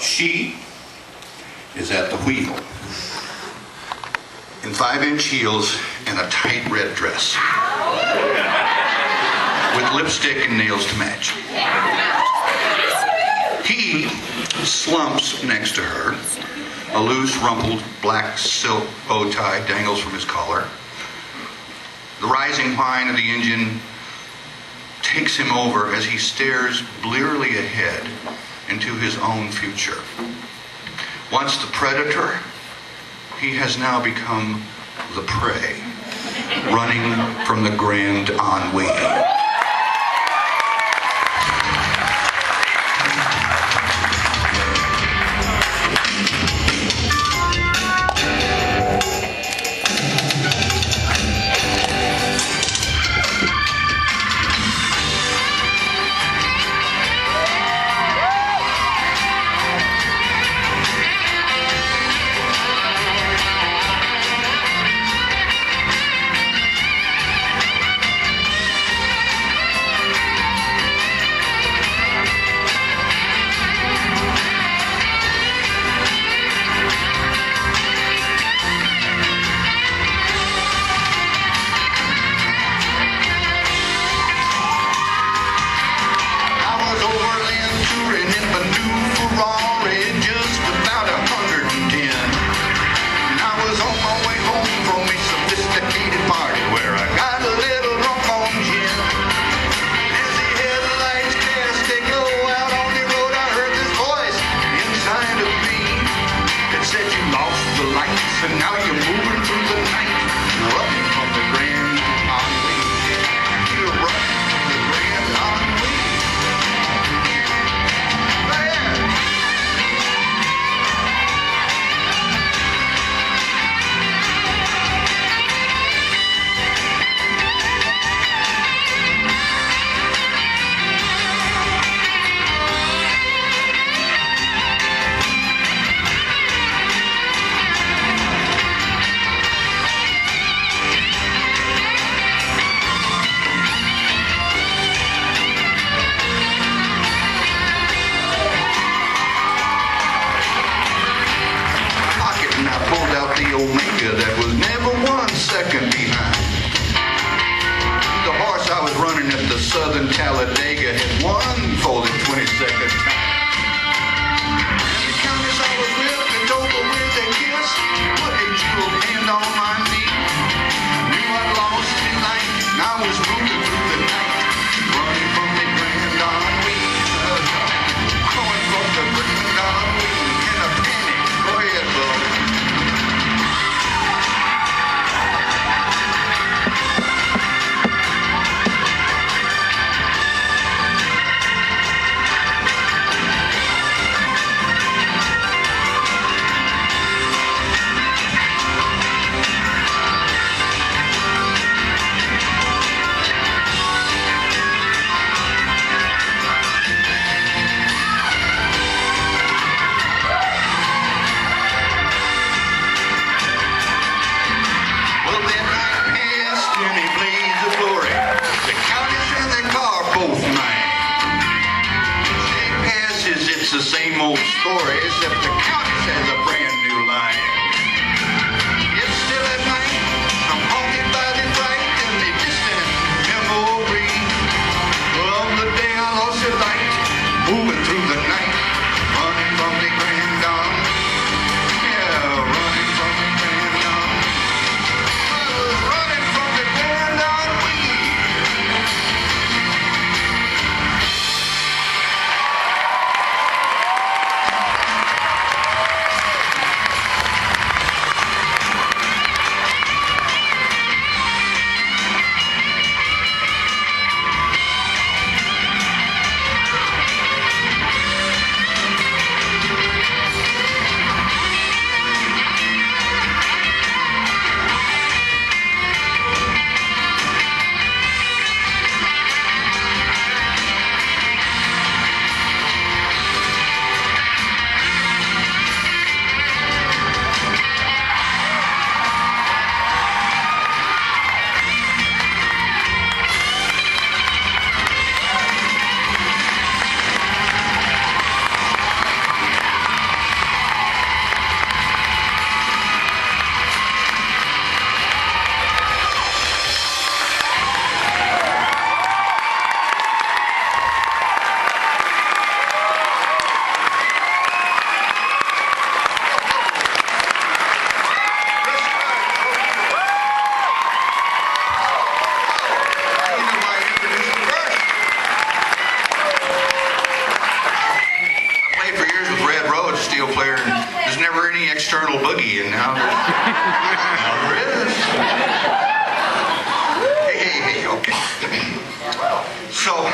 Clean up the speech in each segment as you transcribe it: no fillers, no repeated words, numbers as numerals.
She is at the wheel in 5-inch heels and a tight red dress with lipstick and nails to match. He slumps next to her. A loose, rumpled black silk bow tie dangles from his collar. The rising whine of the engine takes him over as he stares blearily ahead into his own future. Once the predator, he has now become the prey, running from the Grand Ennui. And now you're moving through the night, running from the Grand Ennui. You're running from the Grand Ennui. There. The Omega that was never 1 second behind. The horse I was running at the Southern Talladega had won for the 22nd time. And the countess I was with bent over with a kiss, put a jeweled hand on my knee. Knew I'd lost in life, and I was moving through the night, running from the Grand Ennui. Going from the Grand Ennui in a panic. Go ahead, Bub. The same old story, except the countess has a brand new line. It's still at night, I'm haunted by the fright and the distant memory of the day I lost the light, moving through the night, running from the Grand Ennui. Yeah, running from the Grand Ennui. I was running from the Grand Ennui. any external boogie, and now there is. Hey, okay. So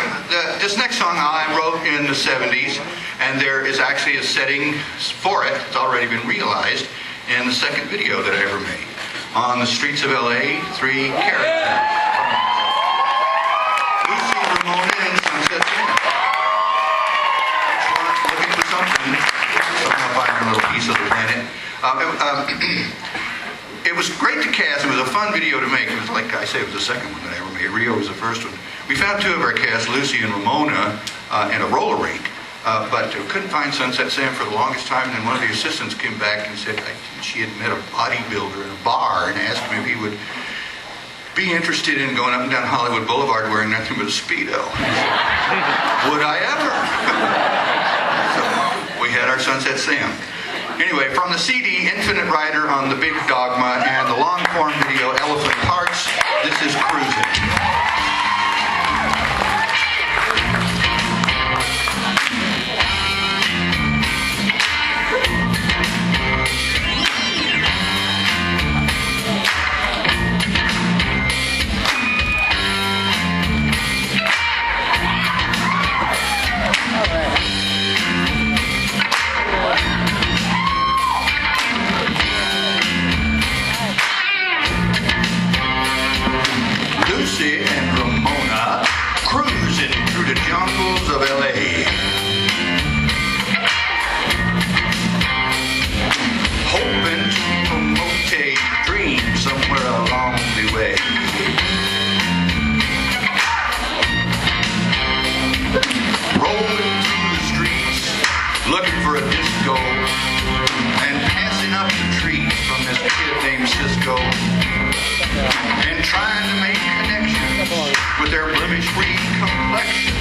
this next song I wrote in the 70s, and there is actually a setting for it. It's already been realized in the second video that I ever made. On the streets of LA, 3 characters. Lucy, Ramona, and Sunset Sam. Looking for something. Somehow finding a little piece of the planet. It was great to cast. It was a fun video to make. It was like I say, it was the second one that I ever made. Rio was the first one. We found 2 of our cast, Lucy and Ramona, in a roller rink. But couldn't find Sunset Sam for the longest time. And then one of the assistants came back and said she had met a bodybuilder in a bar and asked him if he would be interested in going up and down Hollywood Boulevard wearing nothing but a Speedo. Would I ever? So we had our Sunset Sam. Anyway, from the CD, Infinite Rider on the Big Dogma, and the long-form video, Elephant Hearts, this is Cruising. Lucy and Ramona cruising through the jungles of LA. Hoping to promote a dream somewhere along the way. Rolling through the streets, looking for a disco, and passing up the trees from this kid named Cisco, and trying to make connections with their blemish-free complexion.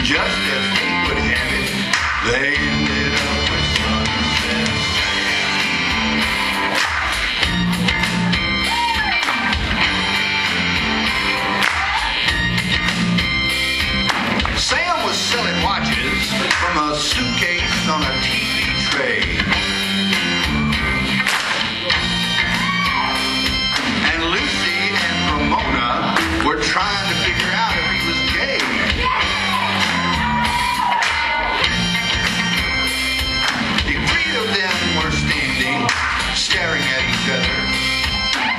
Just as they would have it, they ended up with Sunset Sam. Sam was selling watches from a suitcase on a TV tray. And Lucy and Ramona were trying to figure out if he was gay. The 3 of them were standing, staring at each other,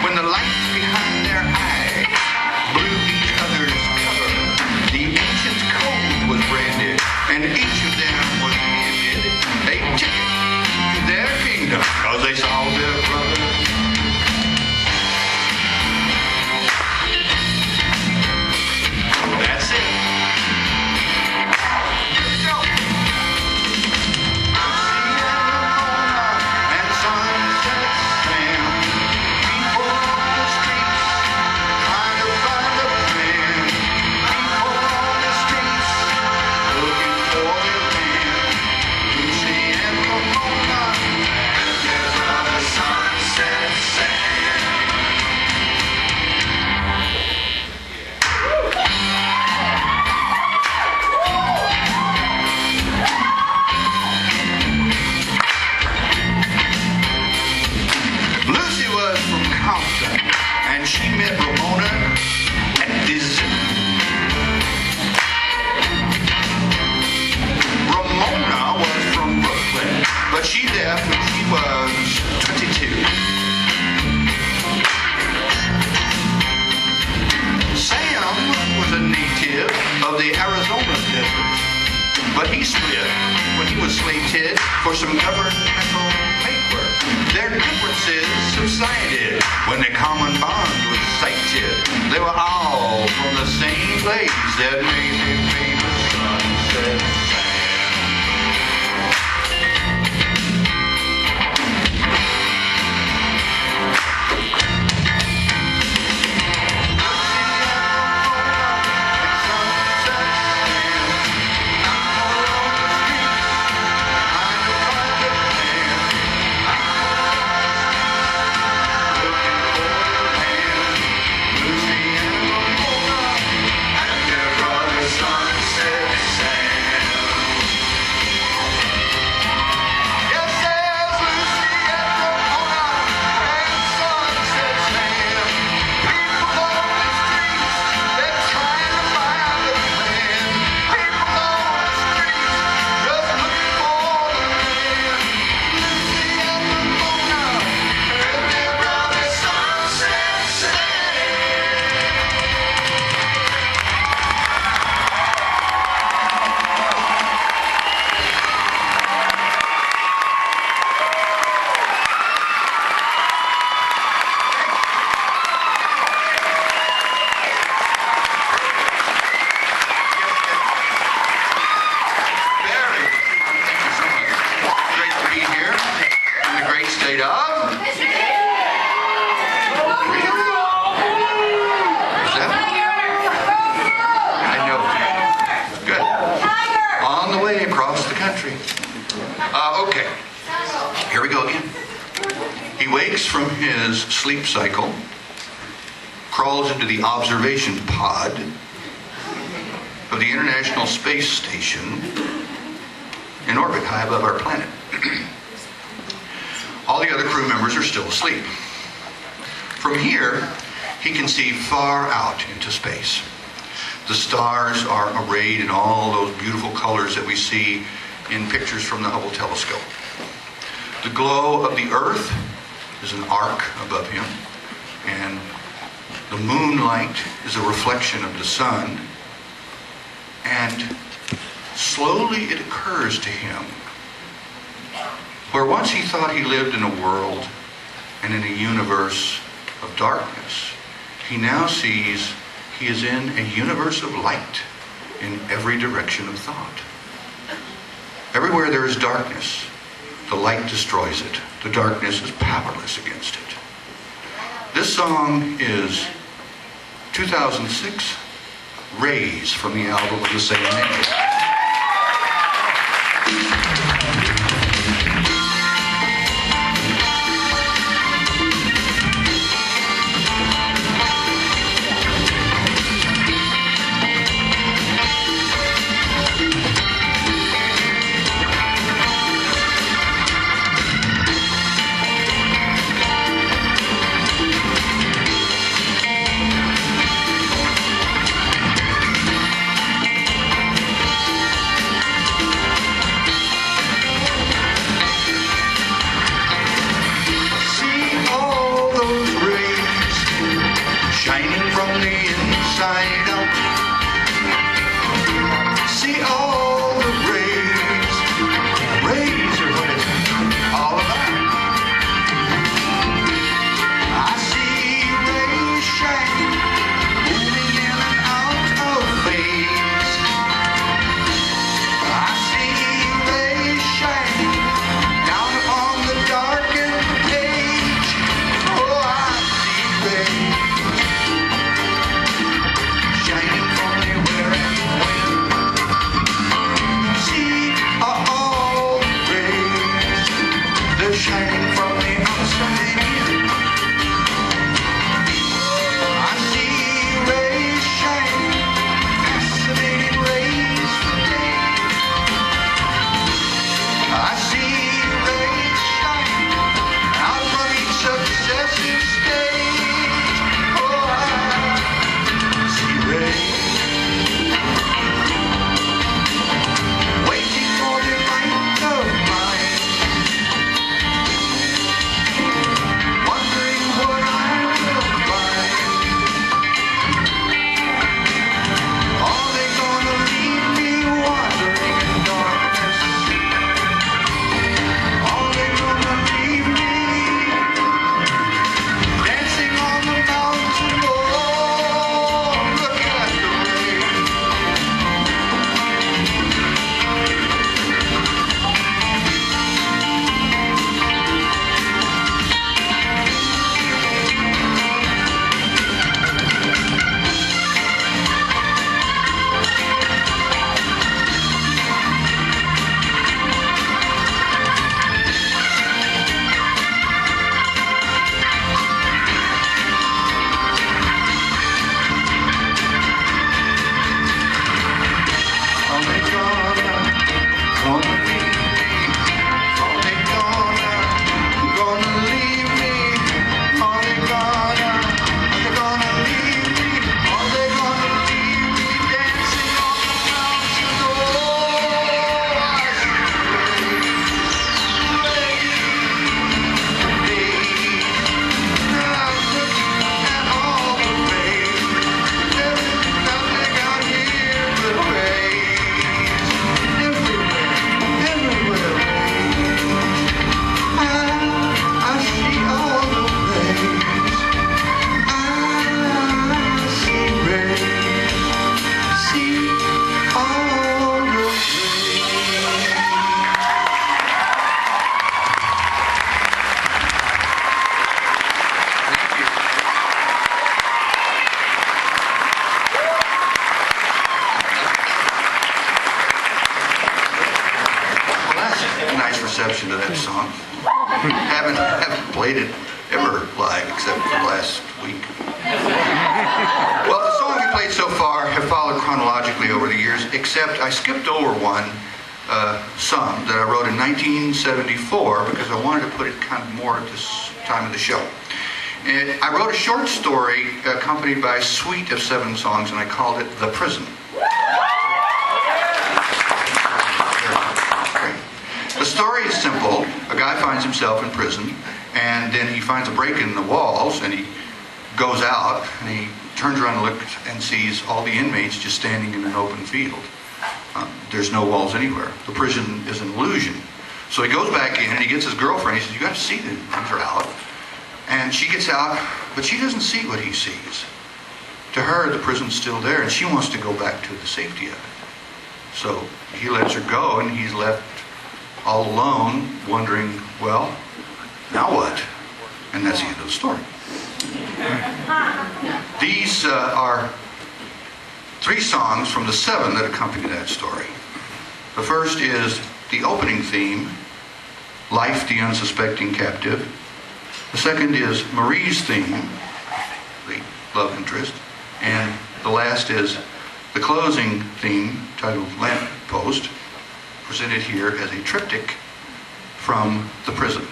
when the lights behind their eyes blew each other's cover. The ancient code was branded, and each of them was handed a ticket to their kingdom, because they saw their brother. That's it. Here we go. And Sunset Sam, people on the streets trying to find a man. People on the streets looking for their man. Lucy and Ramona, and their brother Sunset Sam. Lucy was from Compton, and she met Ramona at the zoo. Ramona was from Brooklyn, but she left when she was 22. Sam was a native of the Arizona desert, but he split when he was slated for some governmental paperwork. Their differences subsided when the common bond was sighted. They were all from the same place that made the famous Sunset Sam. Okay, here we go again. He wakes from his sleep cycle, crawls into the observation pod of the International Space Station in orbit high above our planet. All the other crew members are still asleep. From here, he can see far out into space. The stars are arrayed in all those beautiful colors that we see in pictures from the Hubble telescope. The glow of the Earth is an arc above him, and the moonlight is a reflection of the sun. And slowly it occurs to him, where once he thought he lived in a world and in a universe of darkness, he now sees he is in a universe of light in every direction of thought. Everywhere there is darkness, the light destroys it. The darkness is powerless against it. This song is 2006 Rays from the album of the same name. nice reception to that song. haven't played it ever live except for last week. Well, the songs we played so far have followed chronologically over the years, except I skipped over one, some that I wrote in 1974 because I wanted to put it kind of more at this time of the show. And I wrote a short story accompanied by a suite of 7 songs, and I called it The Prison. The story is simple. A guy finds himself in prison, and then he finds a break in the walls, and he goes out, and he turns around and looks and sees all the inmates just standing in an open field. There's no walls anywhere. The prison is an illusion. So he goes back in, and he gets his girlfriend. He says, "You got to see that things are out." And she gets out, but she doesn't see what he sees. To her, the prison's still there, and she wants to go back to the safety of it. So he lets her go, and he's left all alone, wondering, well, now what? And that's the end of the story. These are 3 songs from the 7 that accompany that story. The first is the opening theme, Life the Unsuspecting Captive. The second is Marie's theme, the love interest. And the last is the closing theme, titled Lamp Post, presented here as a triptych from the prison.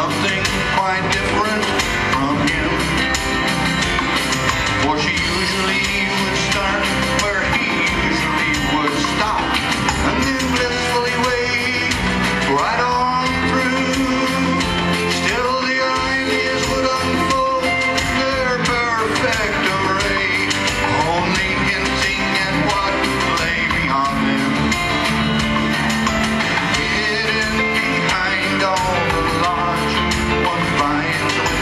something quite different from him. For she usually would start where he usually would stop, and then blissfully wait right on through. Still the ideas would unfold their perfect array, only hinting at what lay beyond them. Hidden behind all the lodge, one finds a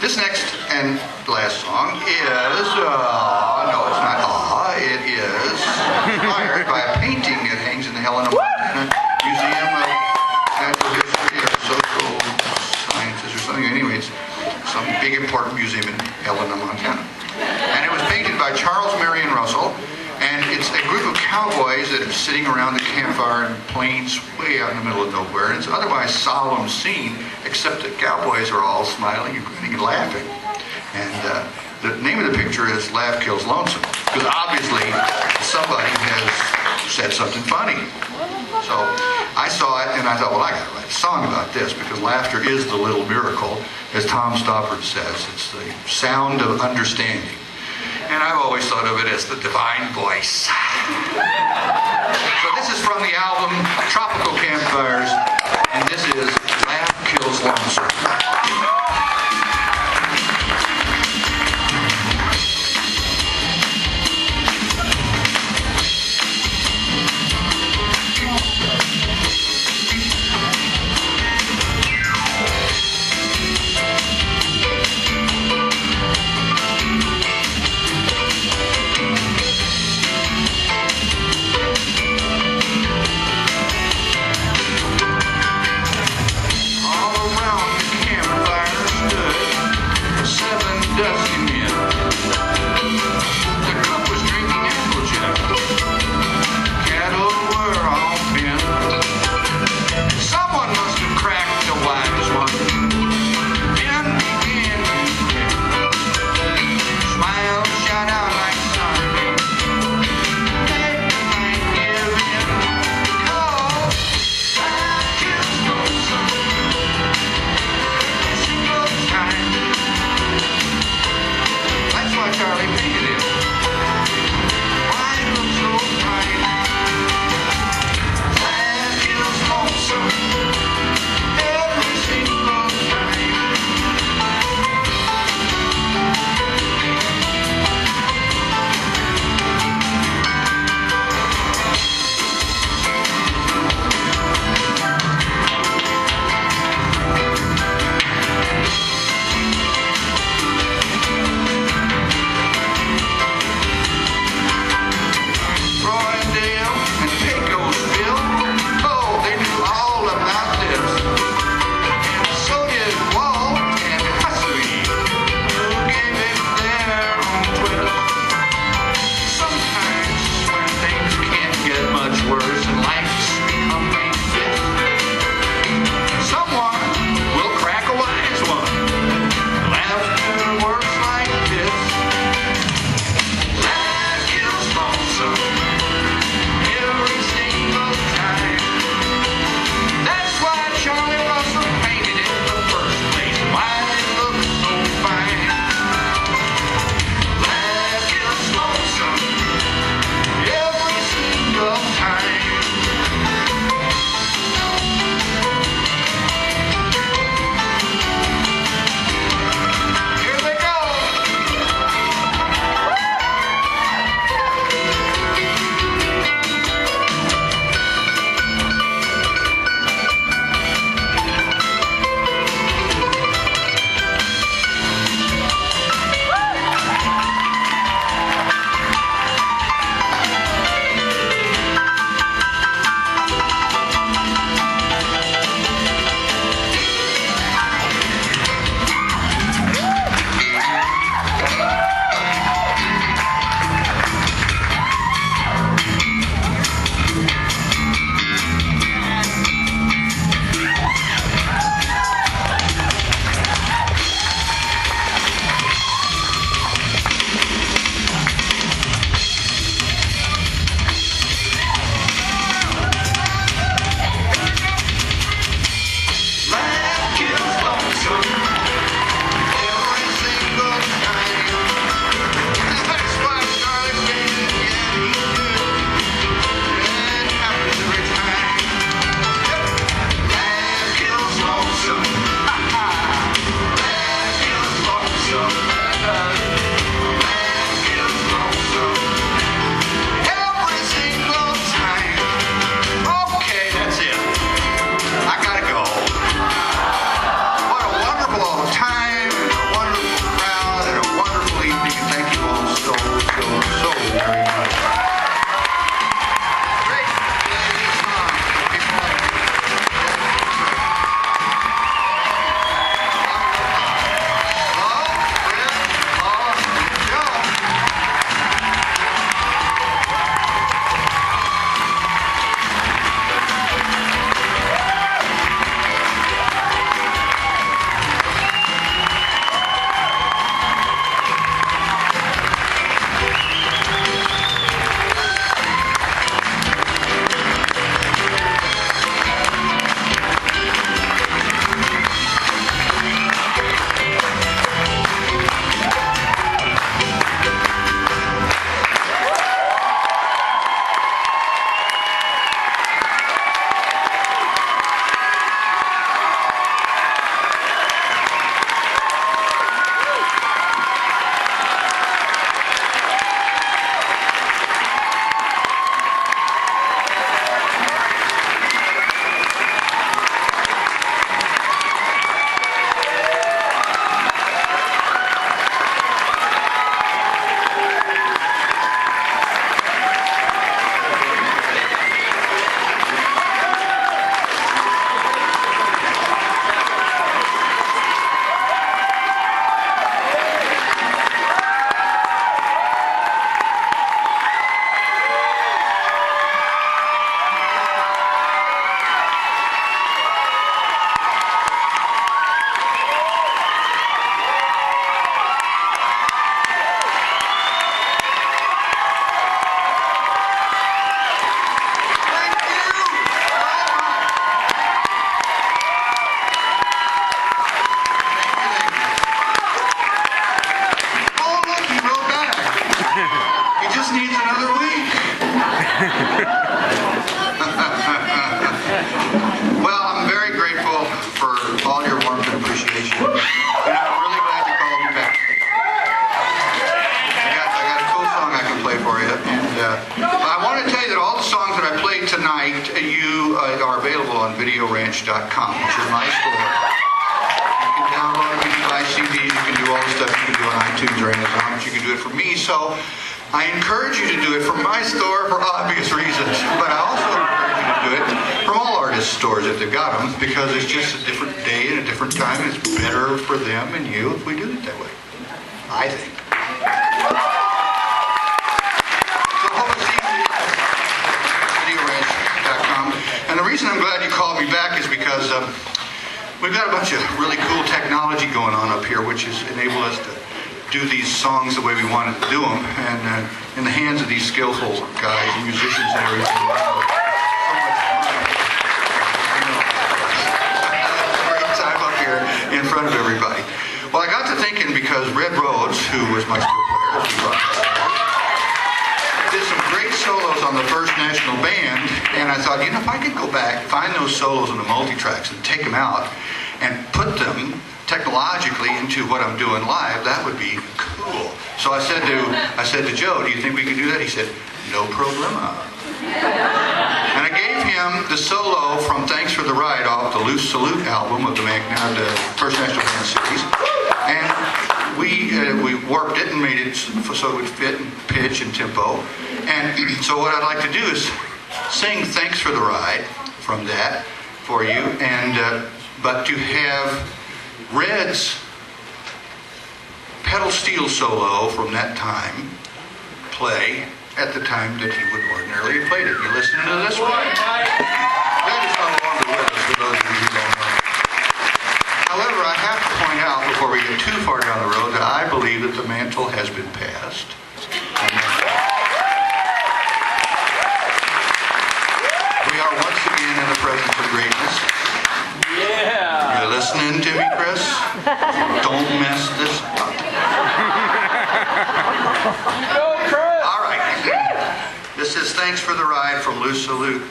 This next and last song is, no, it's not, it is inspired by a painting that hangs in the Helena Montana Museum of Natural History or Social Sciences or something. Anyway, it's some big important museum in Helena, Montana. And it was painted by Charles Marion Russell, and it's a group of cowboys that are sitting around the campfire in plains way out in the middle of nowhere. And it's an otherwise solemn scene, except that cowboys are all smiling and grinning and laughing. And the name of the picture is Laugh Kills Lonesome, because obviously somebody has said something funny. So I saw it and I thought, well, I got to write a song about this, because laughter is the little miracle, as Tom Stoppard says. It's the sound of understanding. And I've always thought of it as the divine voice. So this is from the album Tropical Campfires, and this is Laugh Kills Lonesome. Well, I'm very grateful for all your warmth and appreciation. And I'm really glad you called me back. I got a cool song I can play for you. And I want to tell you that all the songs that I played tonight, you are available on videoranch.com, which is my store. You can download, you can buy CDs, you can do all the stuff you can do on iTunes or Amazon, but you can do it for me. So I encourage you to do it from my store for obvious reasons, but I also encourage you to do it from all artist stores if they've got them, because it's just a different day and a different time, and it's better for them and you if we do it that way, I think. So hope to see you at videoranch.com. And the reason I'm glad you called me back is because we've got a bunch of really cool technology going on up here, which has enabled us to do these songs the way we wanted to do them, and in the hands of these skillful guys, musicians and everything. Great time up here in front of everybody. Well, I got to thinking because Red Rhodes, who was my steel player, did some great solos on the First National Band, and I thought, if I could go back, find those solos on the multi-tracks and take them out and put them technologically into what I'm doing live, that would be cool. So I said to Joe, do you think we can do that? He said, no problema. And I gave him the solo from Thanks for the Ride off the Loose Salute album of the First National Band series. And we warped it and made it so it would fit in pitch and tempo. And so what I'd like to do is sing Thanks for the Ride from that for you, and but to have Red's pedal steel solo from that time play at the time that he would ordinarily have played it. You listening to this one? That is no longer with us for those of you who don't know. However, I have to point out before we get too far down the road that I believe that the mantle has been passed. We are once again in the presence of greatness. Yeah. You listening to me, Chris? Don't mess this up. Go, Chris! All right. This is Thanks for the Ride from Loose Salute.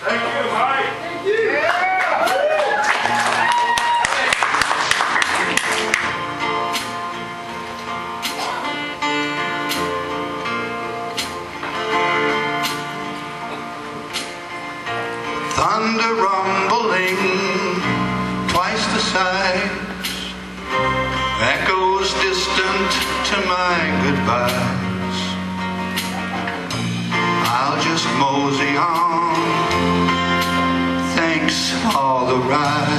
Thank you, Mike. Thank you. Thunder rumbling twice the size, echoes distant to my goodbyes. I'll just mosey on, thanks all the ride.